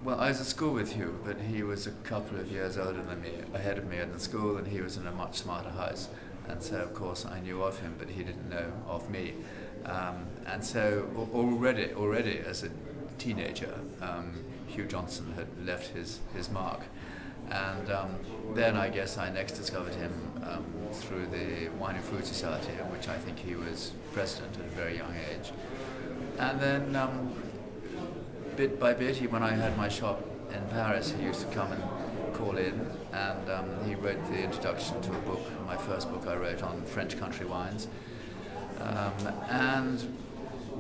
Well, I was at school with Hugh, but he was a couple of years older than me, ahead of me in the school, and he was in a much smarter house. And so, of course, I knew of him, but he didn't know of me. And so, already as a teenager, Hugh Johnson had left his mark. And then I guess I next discovered him through the Wine and Food Society, of which I think he was president at a very young age. And then, bit by bit, when I had my shop in Paris, he used to come and call in, and he wrote the introduction to a book, my first book I wrote on French country wines. And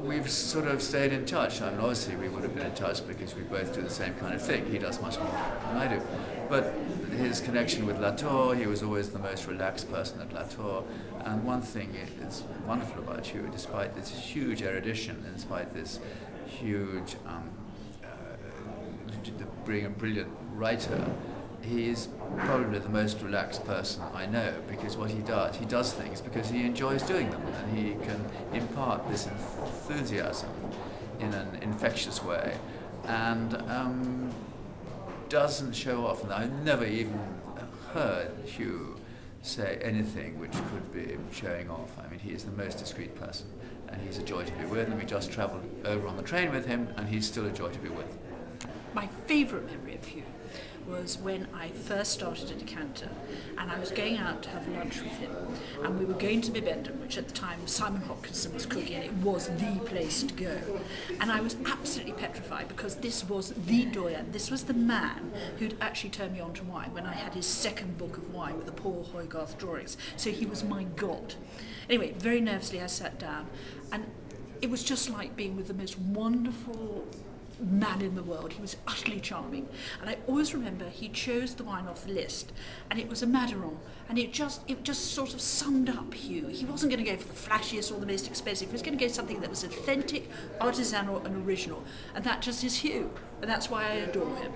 we've sort of stayed in touch. I mean, obviously we would have been in touch because we both do the same kind of thing. He does much more than I do. But his connection with Latour, he was always the most relaxed person at Latour. And one thing that's wonderful about Hugh, despite this huge erudition, and despite this huge being a brilliant writer, he's probably the most relaxed person I know, because what he does things because he enjoys doing them, and he can impart this enthusiasm in an infectious way, and doesn't show off. And I've never even heard Hugh say anything which could be showing off. I mean, he is the most discreet person, and he's a joy to be with, and we just travelled over on the train with him, and he's still a joy to be with. My favourite memory of Hugh was when I first started at Decanter, and I was going out to have lunch with him, and we were going to Bibendum, which at the time Simon Hopkinson was cooking, and it was the place to go. And I was absolutely petrified, because this was the doyen, this was the man who'd actually turned me on to wine when I had his second book of wine with the Paul Hogarth drawings. So he was my god. Anyway, very nervously I sat down, and it was just like being with the most wonderful man in the world. He was utterly charming, and I always remember he chose the wine off the list, and it was a Madaron, and it just sort of summed up Hugh. He wasn't going to go for the flashiest or the most expensive. He was going to go something that was authentic, artisanal and original, and that just is Hugh, and that's why I adore him.